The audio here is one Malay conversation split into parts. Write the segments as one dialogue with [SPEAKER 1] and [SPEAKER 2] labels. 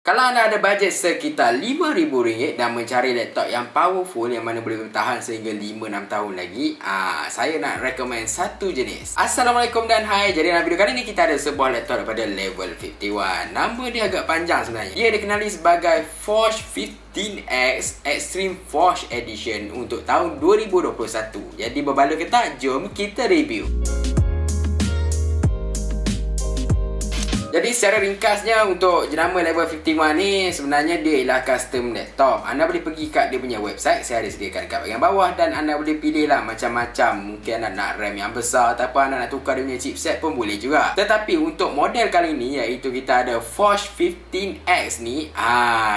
[SPEAKER 1] Kalau anda ada bajet sekitar RM5,000 dan mencari laptop yang powerful yang mana boleh bertahan sehingga 5-6 tahun lagi, saya nak recommend satu jenis. Assalamualaikum dan hai. Jadi dalam video kali ni kita ada sebuah laptop daripada Level 51. Nama dia agak panjang sebenarnya. Ia dikenali sebagai Forge 15X Extreme Forge Edition untuk tahun 2021. Jadi berbala ke tak? Jom kita review. Jadi secara ringkasnya untuk jenama Level 51 ni sebenarnya dia ialah custom laptop. Anda boleh pergi kat dia punya website, saya ada sediakan kat bahagian bawah, dan anda boleh pilih lah macam-macam. Mungkin anda nak RAM yang besar ataupun anda nak tukar dia punya chipset pun boleh juga. Tetapi untuk model kali ni iaitu kita ada Forge 15X ni,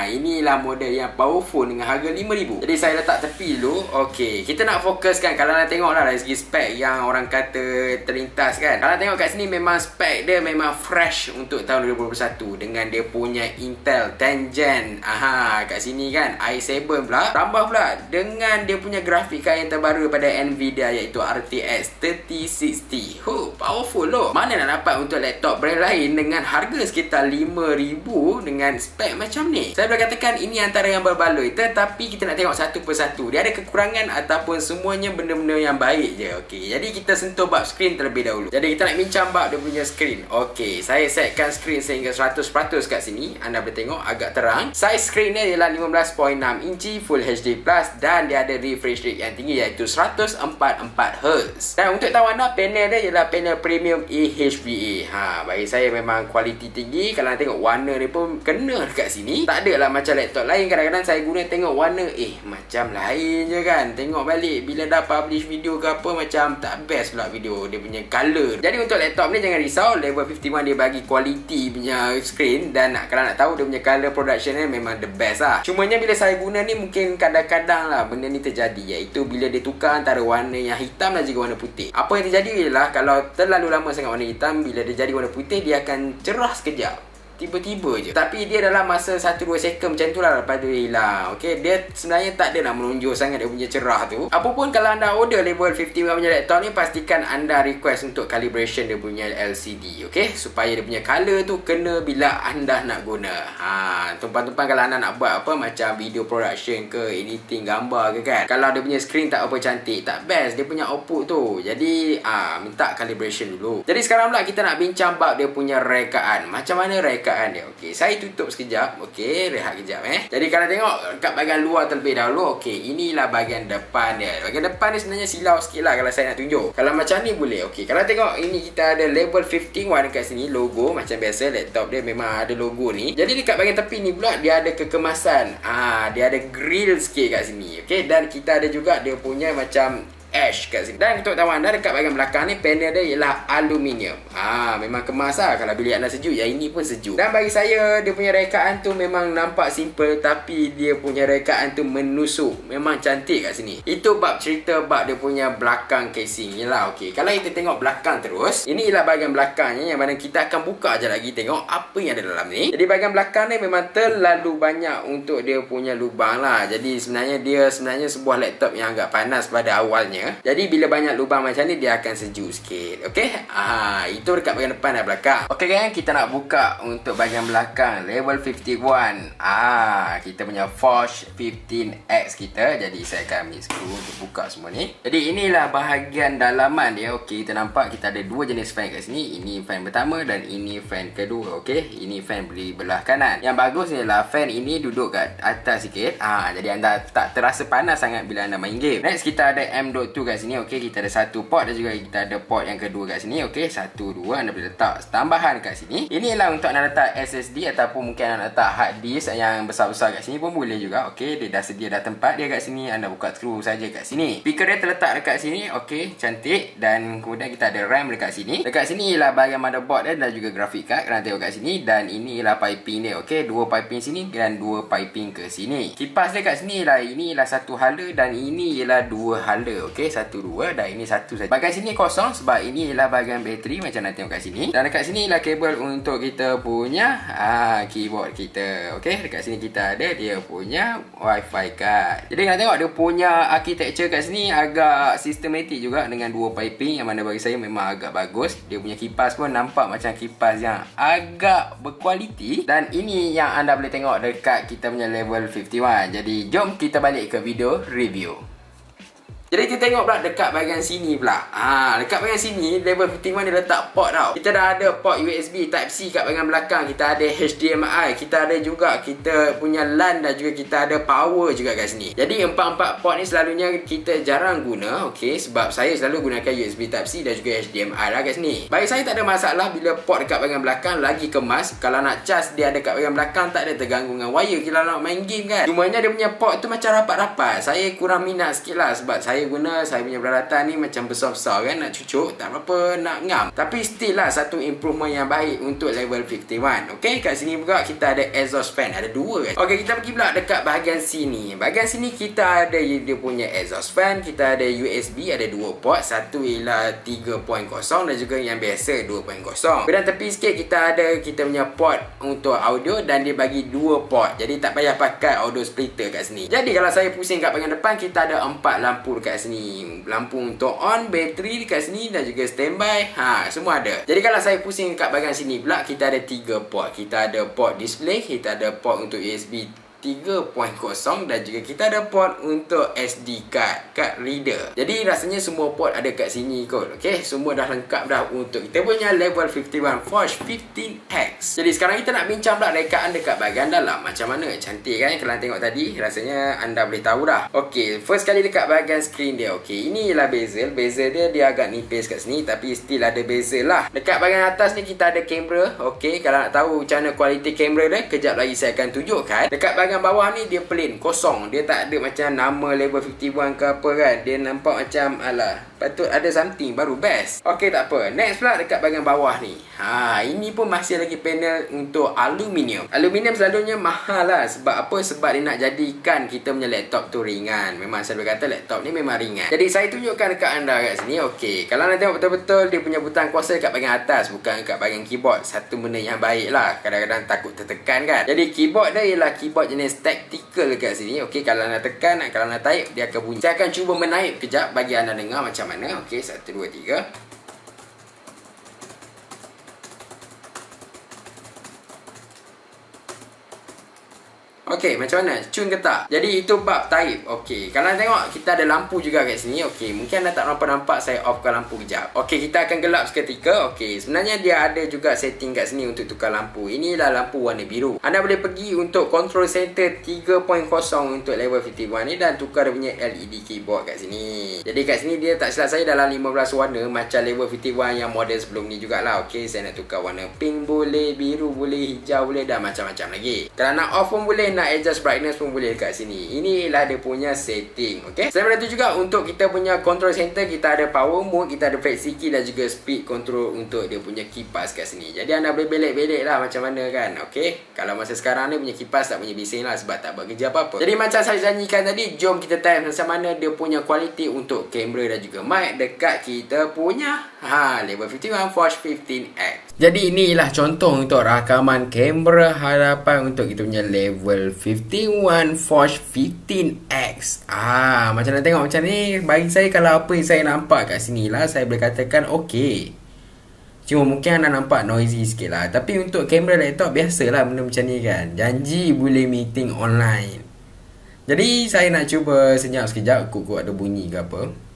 [SPEAKER 1] inilah model yang powerful dengan harga RM5,000. Jadi saya letak tepi dulu. Okey, kita nak fokuskan. Kalau anda tengok lah dari segi spek yang orang kata terlintas kan, kalau tengok kat sini memang spek dia memang fresh untuk tahun 2021 dengan dia punya Intel 10 Gen. Kat sini kan i7 pula, tambah pula dengan dia punya grafik card yang terbaru daripada Nvidia iaitu RTX 3060. Powerful loh. Mana nak dapat untuk laptop brand lain dengan harga sekitar RM5,000 dengan spek macam ni? Saya boleh katakan ini antara yang berbaloi, tetapi kita nak tengok satu persatu. Dia ada kekurangan ataupun semuanya benda-benda yang baik je. Okey, jadi kita sentuh bab skrin terlebih dahulu. Jadi kita nak bincang bab dia punya skrin. Okey, saya setkan skrin sehingga 100% kat sini. Anda boleh tengok agak terang. Size skrin dia ialah 15.6 inci Full HD Plus dan dia ada refresh rate yang tinggi iaitu 144Hz. Dan untuk tawanan panel dia ialah panel premium AHVA. Bagi saya memang kualiti tinggi. Kalau anda tengok warna dia pun kena dekat sini. Tak ada lah macam laptop lain. Kadang-kadang saya guna tengok warna macam lain je kan. Tengok balik bila dah publish video ke apa macam tak best pula video dia punya color. Jadi untuk laptop ni jangan risau, Level 51 dia bagi quality punya screen, dan kalau nak tahu dia punya color production ni memang the best lah. Cumanya bila saya guna ni mungkin kadang-kadang lah benda ni terjadi, iaitu bila dia tukar antara warna yang hitam dan juga warna putih. Apa yang terjadi ialah kalau terlalu lama sangat warna hitam, bila dia jadi warna putih dia akan cerah sekejap, tiba-tiba je. Tapi dia dalam masa 1-2 second macam tu lah lepas tu hilang. Okey, dia sebenarnya tak ada nak menunjuk sangat dia punya cerah tu. Apapun kalau anda order Level 51 punya laptop ni, pastikan anda request untuk calibration dia punya LCD. Okey, supaya dia punya color tu kena bila anda nak guna. Tumpan-tumpan kalau anda nak buat apa macam video production ke, editing gambar ke kan, kalau dia punya screen tak apa cantik, tak best dia punya output tu. Jadi minta calibration dulu. Jadi sekarang pula kita nak bincang bab dia punya rekaan. Macam mana rekaan dia? Okey, saya tutup sekejap. Okey, rehat kejap Jadi kalau tengok kat bahagian luar terlebih dahulu. Okey, inilah bahagian depan dia. Bahagian depan ni sebenarnya silau sikit lah kalau saya nak tunjuk. Kalau macam ni boleh. Okey, kalau tengok ini kita ada Level 51 dekat sini, logo macam biasa laptop dia memang ada logo ni. Jadi dekat bahagian tepi ni pula dia ada kekemasan. Dia ada grill sikit kat sini. Okey, dan kita ada juga dia punya macam ash kat sini. Dan untuk tahu anda dekat bahagian belakang ni panel dia ialah aluminium. Memang kemas lah. Kalau bilik anda sejuk, yang ini pun sejuk. Dan bagi saya dia punya rekaan tu memang nampak simple, tapi dia punya rekaan tu menusuk. Memang cantik kat sini. Itu bab cerita bab dia punya belakang casing ni lah. Okey, kalau kita tengok belakang terus, ini ialah bahagian belakangnya yang mana kita akan buka je lagi tengok apa yang ada dalam ni. Jadi bahagian belakang ni memang terlalu banyak untuk dia punya lubang lah. Jadi sebenarnya dia sebuah laptop yang agak panas pada awalnya. Jadi bila banyak lubang macam ni dia akan sejuk sikit. Okey, itu dekat bahagian depan dan belakang. Okey kan, kita nak buka untuk bahagian belakang Level 51. Kita punya Forge 15X kita. Jadi saya akan ambil skru untuk buka semua ni. Jadi inilah bahagian dalaman dia. Okey, kita nampak kita ada dua jenis fan kat sini. Ini fan pertama dan ini fan kedua. Okey, ini fan di belah kanan. Yang bagus ialah fan ini duduk kat atas sikit. Jadi anda tak terasa panas sangat bila anda main game. Next kita ada M.2 kat sini. Okey, kita ada satu port dan juga kita ada port yang kedua kat sini. Okey, 1, 2 anda boleh letak tambahan kat sini. Inilah untuk anda letak SSD ataupun mungkin anda letak hard disk yang besar-besar kat sini pun boleh juga. Okey, dia dah sedia dah tempat dia kat sini. Anda buka skru saja kat sini. Speaker dia terletak dekat sini. Okey, cantik. Dan kemudian kita ada RAM dekat sini. Dekat sini ialah bahagian motherboard dia dan juga graphic card. Kena tengok kat sini. Dan ini ialah piping dia. Okey, 2 piping sini dan 2 piping ke sini. Kipas dia kat sini ialah ini ialah 1 hala dan ini ialah 2 hala. Okey, Okey, 1, 2 dan ini 1 saja. Bahagian sini kosong sebab ini ialah bahagian bateri macam nak tengok kat sini. Dan dekat sini ialah kabel untuk kita punya keyboard kita. Okey, dekat sini kita ada dia punya Wi-Fi card. Jadi kalau tengok dia punya architecture kat sini agak sistematik juga dengan 2 piping yang mana bagi saya memang agak bagus. Dia punya kipas pun nampak macam kipas yang agak berkualiti. Dan ini yang anda boleh tengok dekat kita punya level 51. Jadi jom kita balik ke video review. Jadi kita tengok pula dekat bahagian sini pula. Dekat bahagian sini level 51 dia letak port tau. Kita dah ada port USB Type-C kat bahagian belakang. Kita ada HDMI. Kita ada juga kita punya LAN dan juga kita ada power juga kat sini. Jadi 4 port ni selalunya kita jarang guna. Okey, sebab saya selalu gunakan USB Type-C dan juga HDMI lah kat sini. Bagi saya tak ada masalah bila port dekat bahagian belakang lagi kemas. Kalau nak cas dia ada kat bahagian belakang tak ada terganggu dengan wire kalau nak main game kan. Cumanya dia punya port tu macam rapat-rapat. Saya kurang minat sikit lah sebab saya guna saya punya peralatan ni macam besar-besar kan, nak cucuk tak apa nak ngam. Tapi still lah satu improvement yang baik untuk level 51. Okey, kat sini juga kita ada exhaust fan, ada 2 kan. Okey, kita pergi pula dekat bahagian sini. Bahagian sini kita ada dia punya exhaust fan, kita ada USB, ada 2 port, satu ialah 3.0 dan juga yang biasa 2.0. Bahagian tepi sikit kita ada kita punya port untuk audio dan dia bagi 2 port. Jadi tak payah pakai audio splitter kat sini. Jadi kalau saya pusing kat bahagian depan kita ada 4 lampu dekat sini. Lampu untuk on, bateri dekat sini dan juga standby. Semua ada. Jadi kalau saya pusing kat bahagian sini pula kita ada 3 port. Kita ada port display, kita ada port untuk USB 3.0 dan juga kita ada port untuk SD card reader. Jadi rasanya semua port ada kat sini kot. Okey, semua dah lengkap dah untuk kita punya level 51 Forge 15X. Jadi sekarang kita nak bincang pula rekaan dekat bahagian dalam. Macam mana? Cantik kan? Kalau tengok tadi rasanya anda boleh tahu dah. Okey, first kali dekat bahagian screen dia. Okey, ini ialah bezel. Bezel dia agak nipis kat sini tapi still ada bezel lah. Dekat bahagian atas ni kita ada kamera. Okey, kalau nak tahu macam mana kualiti kamera dia, kejap lagi saya akan tunjukkan. Dekat bahagian bawah ni dia plain, kosong. Dia tak ada macam nama level 51 ke apa kan. Dia nampak macam alah, patut ada something baru best. Okey, tak apa. Next pula dekat bahagian bawah ni. Ini pun masih lagi panel untuk aluminium. Aluminium selalunya mahal lah. Sebab apa? Sebab dia nak jadikan kita punya laptop tu ringan. Memang saya boleh kata laptop ni memang ringan. Jadi saya tunjukkan dekat anda kat sini. Okey, kalau anda tengok betul-betul dia punya butang kuasa dekat bahagian atas, bukan dekat bahagian keyboard. Satu benda yang baik lah. Kadang-kadang takut tertekan kan. Jadi keyboard dia ialah keyboard jenis tactical dekat sini. Okey, kalau anda tekan, kalau anda tarik dia akan bunyi. Saya akan cuba menaip kejap bagi anda dengar macam mana. Okey, 1, 2, 3. Okey, macam mana? Cun ke tak? Jadi itu bab taip. Okey, kalau anda tengok kita ada lampu juga kat sini. Okey, mungkin anda tak nampak, saya offkan lampu kejap. Okey, kita akan gelap seketika. Okey, sebenarnya dia ada juga setting kat sini untuk tukar lampu. Inilah lampu warna biru. Anda boleh pergi untuk control center 3.0 untuk level 51 ni dan tukar dia punya LED keyboard kat sini. Jadi kat sini dia tak silap saya dalam 15 warna macam level 51 yang model sebelum ni jugalah. Okey, saya nak tukar warna pink boleh, biru boleh, hijau boleh dan macam-macam lagi. Kalau nak off pun boleh, nak adjust brightness pun boleh kat sini. Inilah dia punya setting. Okey. Selain daripada itu juga untuk kita punya control center kita ada power mode, kita ada flex key dan juga speed control untuk dia punya kipas kat sini. Jadi anda boleh belik-belik lah macam mana kan. Okey. Kalau masa sekarang ni punya kipas tak punya bising lah sebab tak buat kerja apa-apa. Jadi macam saya janjikan tadi, jom kita test macam mana dia punya kualiti untuk kamera dan juga mic dekat kita punya level 51 Forge 15X. Jadi inilah contoh untuk rakaman kamera hadapan untuk kita punya level 51 Forge 15X. Macam nak tengok macam ni. Bagi saya, kalau apa yang saya nampak kat sini lah, saya boleh katakan okey. Cuma mungkin anda nampak noisy sikit lah. Tapi untuk kamera laptop biasalah benda macam ni kan. Janji boleh meeting online. Jadi saya nak cuba senyap sekejap, kok ada bunyi ke apa.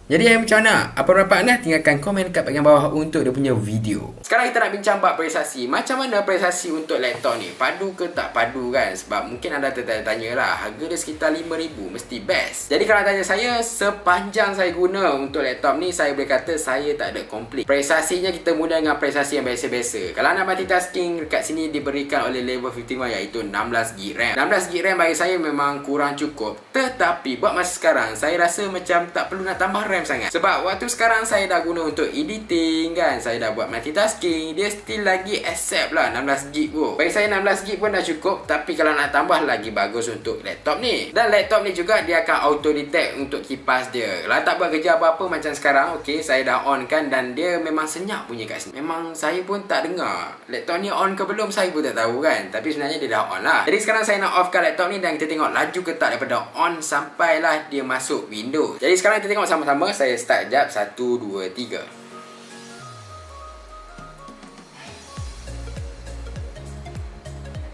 [SPEAKER 1] Jadi macam mana? Apa pendapat anda? Tinggalkan komen kat bahagian bawah untuk dia punya video. Sekarang kita nak bincang bab prestasi. Macam mana prestasi untuk laptop ni? Padu ke tak padu kan? Sebab mungkin anda tertanya lah. Harga dia sekitar RM5,000. Mesti best. Jadi kalau tanya saya, sepanjang saya guna untuk laptop ni, saya boleh kata saya tak ada komplain. Prestasinya kita mula dengan prestasi yang biasa-biasa. Kalau anda multitasking, dekat sini diberikan oleh level 51 iaitu 16GB RAM. 16GB RAM bagi saya memang kurang cukup. Tetapi buat masa sekarang, saya rasa macam tak perlu nak tambah RAM RAM sangat. Sebab waktu sekarang saya dah guna untuk editing kan, saya dah buat multitasking, dia still lagi accept lah 16GB pun. Bagi saya 16GB pun dah cukup. Tapi kalau nak tambah lagi bagus untuk laptop ni. Dan laptop ni juga dia akan auto detect untuk kipas dia. Kalau tak buat kerja apa-apa macam sekarang, okey, saya dah on kan, dan dia memang senyap bunyi kat sini. Memang saya pun tak dengar laptop ni on ke belum, saya pun tak tahu kan. Tapi sebenarnya dia dah on lah. Jadi sekarang saya nak off kan laptop ni dan kita tengok laju ke tak daripada on sampailah dia masuk Windows. Jadi sekarang kita tengok sama-sama. Saya start jap. 1, 2, 3.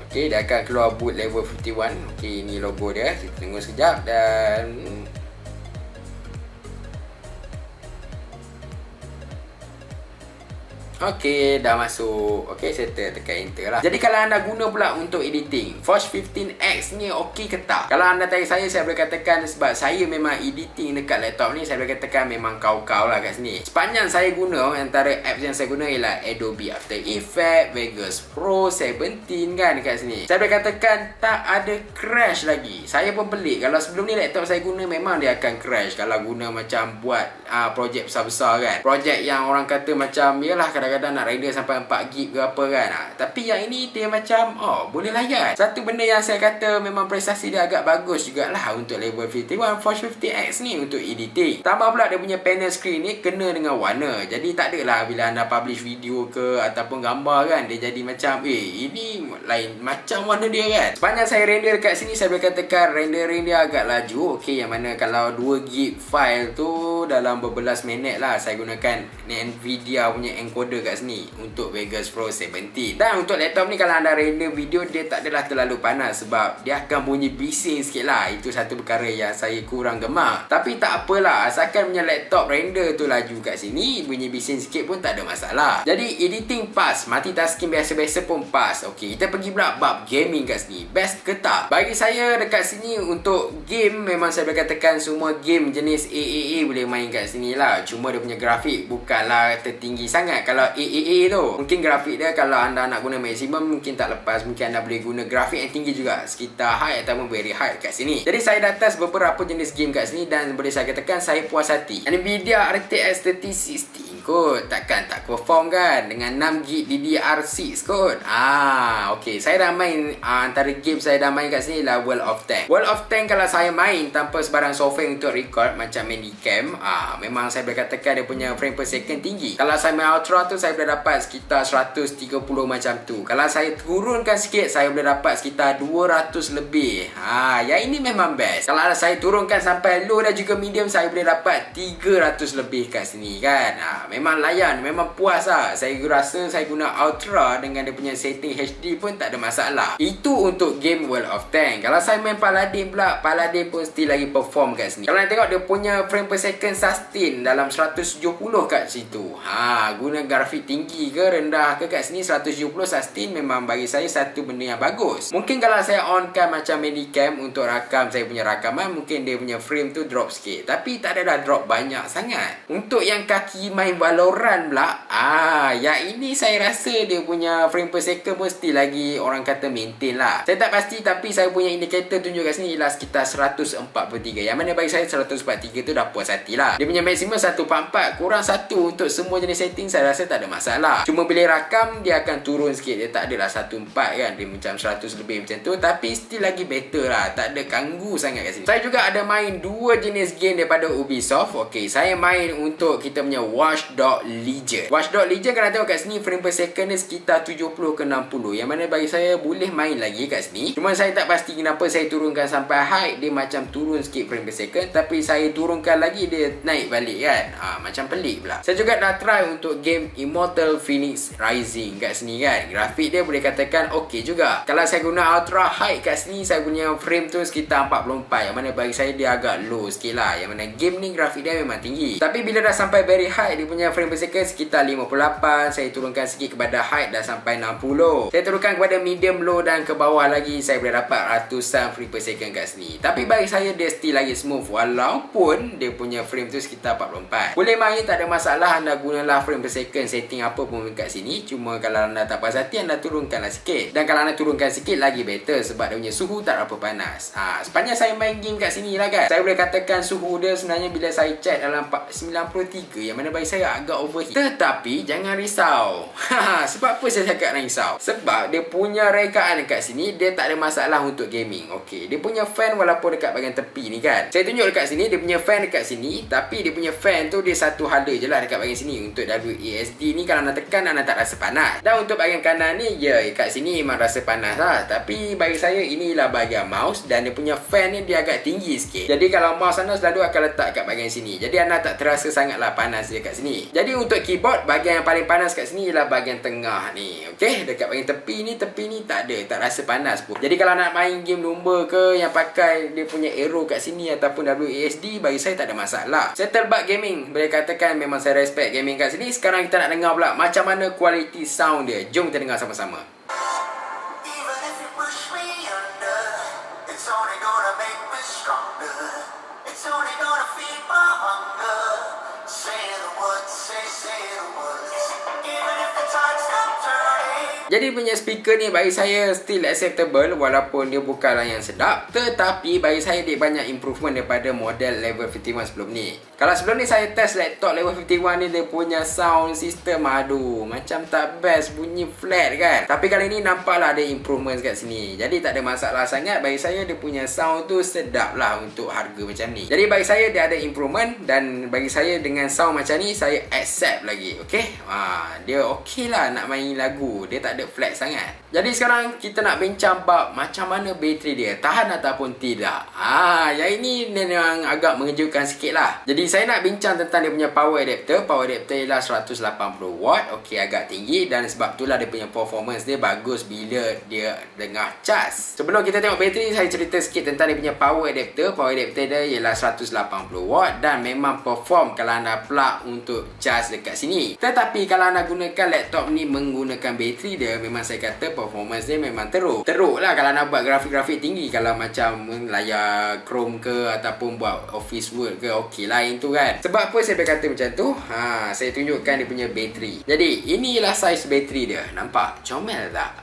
[SPEAKER 1] Okey, dia akan keluar boot level 51. Okey, ini logo dia. Kita tunggu sekejap dan okey, dah masuk. Okey, settle, tekan enter lah. Jadi kalau anda guna pula untuk editing, Forge 15X ni okey ke tak? Kalau anda tanya saya boleh katakan, sebab saya memang editing dekat laptop ni, saya boleh katakan memang kau-kau lah kat sini. Sepanjang saya guna, antara apps yang saya guna ialah Adobe After Effects, Vegas Pro 17 kan dekat sini. Saya boleh katakan tak ada crash lagi. Saya pun pelik. Kalau sebelum ni laptop saya guna memang dia akan crash. Kalau guna macam buat projek besar-besar kan. Projek yang orang kata macam, yalah kadang-kadang nak render sampai 4GB ke apa kan. Tapi yang ini dia macam boleh layan. Satu benda yang saya kata memang prestasi dia agak bagus jugalah untuk level 51 Forge 50X ni untuk editing. Tambah pula dia punya panel screen ni kena dengan warna. Jadi tak adalah bila anda publish video ke ataupun gambar kan, dia jadi macam ini lain macam warna dia kan. Sepanjang saya render kat sini, saya boleh katakan rendering dia agak laju. Okey, yang mana kalau 2GB file tu dalam berbelas minit lah. Saya gunakan Nvidia punya encoder kat sini untuk Vegas Pro 17. Dan untuk laptop ni kalau anda render video, dia tak adalah terlalu panas sebab dia akan bunyi bising sikit lah. Itu satu perkara yang saya kurang gemar. Tapi tak apalah, asalkan punya laptop render tu laju kat sini, bunyi bising sikit pun tak ada masalah. Jadi editing pas, multitasking biasa-biasa pun pas. Okey, kita pergi pula bab gaming kat sini. Best ke tak? Bagi saya dekat sini untuk game, memang saya boleh katakan semua game jenis AAA boleh main kat sini lah. Cuma dia punya grafik bukanlah tertinggi sangat. Kalau AAA tu, mungkin grafik dia kalau anda nak guna maksimum mungkin tak lepas. Mungkin anda boleh guna grafik yang tinggi juga, sekitar high ataupun very high kat sini. Jadi saya dah test beberapa jenis game kat sini dan boleh saya katakan saya puas hati. Nvidia RTX 3060 kot, takkan tak perform kan dengan 6GB DDR6 kot. Okey, saya dah main antara game saya dah main kat sini lah World of Tanks. World of Tanks kalau saya main tanpa sebarang software untuk record macam Medicam, memang saya boleh katakan dia punya frame per second tinggi. Kalau saya main Ultra tu, saya boleh dapat sekitar 130 macam tu. Kalau saya turunkan sikit, saya boleh dapat sekitar 200 lebih. Yang ini memang best. Kalau saya turunkan sampai low dan juga medium, saya boleh dapat 300 lebih kat sini kan. Memang layan, memang puas lah. Saya rasa saya guna Ultra dengan dia punya setting HD pun tak ada masalah. Itu untuk game World of Tanks. Kalau saya main Paladin pula, Paladin pun still lagi perform kat sini. Kalau nak tengok dia punya frame per second sustain dalam 170 kat situ. Guna grafik tinggi ke rendah ke kat sini, 170 sustain memang bagi saya satu benda yang bagus. Mungkin kalau saya onkan macam Medicam untuk rakam saya punya rakaman, mungkin dia punya frame tu drop sikit. Tapi tak adalah drop banyak sangat. Untuk yang kaki main Valorant pula, yang ini saya rasa dia punya frame per second pun still lagi orang kata maintain lah. Saya tak pasti, tapi saya punya indikator tunjuk kat sini ialah sekitar 143. Yang mana bagi saya 143 tu dah puas hati lah. Dia punya maksimum 144, kurang 1 untuk semua jenis setting saya rasa tak ada masalah. Cuma bila rakam dia akan turun sikit. Dia tak adalah 14 kan, dia macam 100 lebih macam tu. Tapi still lagi better lah, tak ada ganggu sangat kat sini. Saya juga ada main dua jenis game daripada Ubisoft. Okey, saya main untuk kita punya Watch Dogs Legion. Watch Dogs Legion kalau tengok kat sini frame per second dia sekitar 70 ke 60. Yang mana bagi saya boleh main lagi kat sini. Cuma saya tak pasti kenapa saya turunkan sampai high, dia macam turun sikit frame per second. Tapi saya turunkan lagi dia naik balik kan. Macam pelik pula. Saya juga dah try untuk game Immortal Phoenix Rising kat sini kan. Grafik dia boleh katakan okey juga. Kalau saya guna ultra high kat sini, saya punya frame tu sekitar 44. Yang mana bagi saya dia agak low sikit lah. Yang mana game ni grafik dia memang tinggi. Tapi bila dah sampai very high, dia punya punya frame per second sekitar 58. Saya turunkan sikit kepada height dah sampai 60. Saya turunkan kepada medium low dan ke bawah lagi saya boleh dapat ratusan frame per second kat sini. Tapi bagi saya dia still lagi smooth walaupun dia punya frame tu sekitar 44. Boleh main tak ada masalah, anda gunalah frame per second setting apa pun kat sini. Cuma kalau anda tak puas hati, anda turunkanlah sikit. Dan kalau anda turunkan sikit lagi better sebab dia punya suhu tak berapa panas. Sepanjang saya main game kat sini lah kan, saya boleh katakan suhu dia sebenarnya bila saya check dalam 93, yang mana bagi saya agak overheat. Tetapi jangan risau. Sebab apa saya cakap risau? Sebab dia punya rekaan dekat sini dia tak ada masalah untuk gaming. Okey, dia punya fan walaupun dekat bahagian tepi ni kan, saya tunjuk dekat sini dia punya fan dekat sini, tapi dia punya fan tu dia satu hala je lah dekat bahagian sini. Untuk WASD ni kalau anda tekan anda tak rasa panas. Dan untuk bahagian kanan ni ya, kat sini memang rasa panas lah. Tapi bagi saya inilah bahagian mouse dan dia punya fan ni dia agak tinggi sikit. Jadi kalau mouse anda selalu akan letak kat bahagian sini, jadi anda tak terasa sangatlah panas dia kat sini. Jadi untuk keyboard, bahagian yang paling panas kat sini ialah bahagian tengah ni. Okey, dekat bahagian tepi ni tak ada, tak rasa panas pun. Jadi kalau nak main game lumba ke yang pakai dia punya arrow kat sini ataupun WASD, bagi saya tak ada masalah. Settlebug gaming, boleh katakan memang saya respect gaming kat sini. Sekarang kita nak dengar pula macam mana kualiti sound dia. Jom kita dengar sama-sama. Jadi punya speaker ni bagi saya still acceptable walaupun dia bukanlah yang sedap. Tetapi bagi saya dia banyak improvement daripada model level 51 sebelum ni. Kalau sebelum ni saya test laptop level 51 ni, dia punya sound system aduh macam tak best, bunyi flat kan. Tapi kali ni nampaklah ada improvement kat sini. Jadi tak ada masalah sangat. Bagi saya dia punya sound tu sedap lah untuk harga macam ni. Jadi bagi saya dia ada improvement dan bagi saya dengan sound macam ni saya accept lagi. Okay, dia okey lah nak main lagu. Dia tak ada flat sangat. Jadi sekarang kita nak bincang bab macam mana bateri dia tahan ataupun tidak. Yang ini memang agak mengejutkan sikit lah. Jadi saya nak bincang tentang dia punya power adapter. Power adapter ialah 180 watt. Okey, agak tinggi dan sebab itulah dia punya performance dia bagus bila dia tengah cas. Sebelum kita tengok bateri, saya cerita sikit tentang dia punya power adapter. Power adapter dia ialah 180 watt dan memang perform kalau anda plug untuk cas dekat sini. Tetapi kalau anda gunakan laptop ni menggunakan bateri dia, memang saya kata performance dia memang teruk lah kalau nak buat grafik-grafik tinggi. Kalau macam layar Chrome ke ataupun buat office work ke, okey lah itu kan. Sebab apa saya berkata macam tu? Saya tunjukkan dia punya bateri. Jadi inilah saiz bateri dia. Nampak? Comel tak?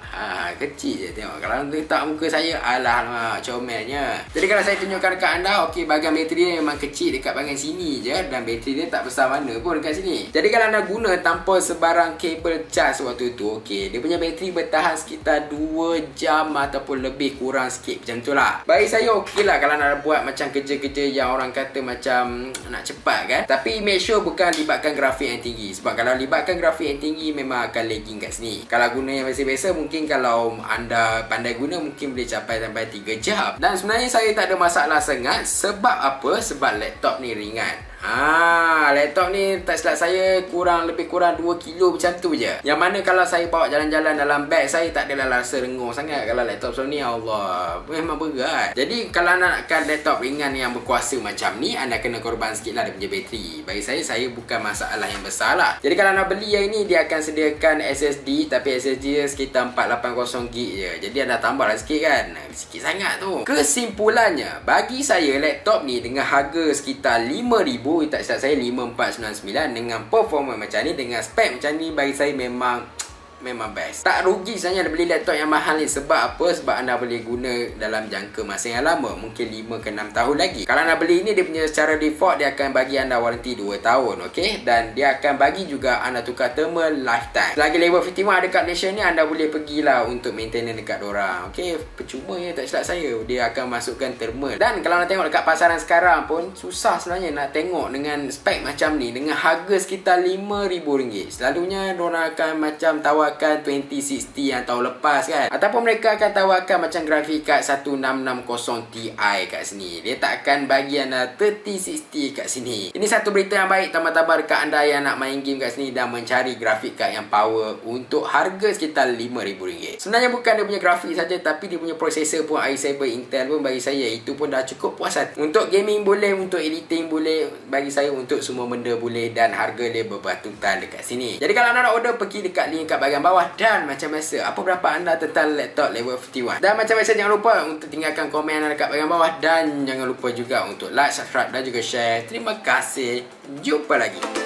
[SPEAKER 1] Kecil je tengok. Kalau letak muka saya, alah comelnya. Jadi kalau saya tunjukkan dekat anda, okey, bahagian bateri dia memang kecil dekat bahagian sini je dan bateri dia tak besar mana pun dekat sini. Jadi kalau anda guna tanpa sebarang kabel cas waktu tu, okey, dia punya bateri bertahan sekitar 2 jam ataupun lebih kurang sikit macam tu lah. Bagi saya okey lah kalau nak buat macam kerja-kerja yang orang kata macam nak cepat kan. Tapi make sure bukan libatkan grafik yang tinggi. Sebab kalau libatkan grafik yang tinggi memang akan lagging kat sini. Kalau guna yang biasa-biasa, mungkin kalau anda pandai guna mungkin boleh capai sampai 3 jam. Dan sebenarnya saya tak ada masalah sangat. Sebab apa? Sebab laptop ni ringan. Laptop ni tak silap saya lebih kurang 2 kilo macam tu je. Yang mana kalau saya bawa jalan-jalan dalam beg saya tak adalah rasa rengung sangat. Kalau laptop macam ni, Allah, memang berat. Jadi kalau anda nakkan laptop ringan yang berkuasa macam ni, anda kena korban sikit lah dia punya bateri. Bagi saya bukan masalah yang besar lah. Jadi kalau anda beli yang ini, dia akan sediakan SSD. Tapi SSD dia sekitar 480GB je. Jadi anda tambah lah sikit kan. Sikit sangat tu. Kesimpulannya, bagi saya laptop ni dengan harga sekitar 5,000, tak silap saya 5499, dengan performa macam ni, dengan spek macam ni, bagi saya memang best. Tak rugi sebenarnya anda beli laptop yang mahal ni. Sebab apa? Sebab anda boleh guna dalam jangka masa yang lama, mungkin 5 ke 6 tahun lagi. Kalau anda beli ini, dia punya secara default dia akan bagi anda waranti 2 tahun, okey? Dan dia akan bagi juga anda tukar thermal lifetime. Selagi level 51 ada kat Malaysia ni, anda boleh pergilah untuk maintenance dekat dorang, okey? Percuma ya, tak silap saya dia akan masukkan thermal. Dan kalau anda tengok dekat pasaran sekarang pun susah sebenarnya nak tengok dengan spek macam ni dengan harga sekitar RM5,000. Selalunya dorang akan macam tawar tawarkan 2060 yang tahun lepas kan, ataupun mereka akan tawarkan macam grafik kad 1660 Ti kat sini. Dia tak akan bagi anda 3060 kat sini. Ini satu berita yang baik tambah-tambah dekat anda yang nak main game kat sini dan mencari grafik kad yang power untuk harga sekitar RM5,000. Sebenarnya bukan dia punya grafik saja, tapi dia punya processor pun i7 Intel pun bagi saya itu pun dah cukup puas hati. Untuk gaming boleh, untuk editing boleh, bagi saya untuk semua benda boleh, dan harga dia berbatutan dekat sini. Jadi kalau anda nak order, pergi dekat link kat bahagian bawah. Dan macam biasa, apa pendapat anda tentang laptop level 51? Dan macam biasa, jangan lupa untuk tinggalkan komen anda dekat bahagian bawah, dan jangan lupa juga untuk like, subscribe dan juga share. Terima kasih. Jumpa lagi.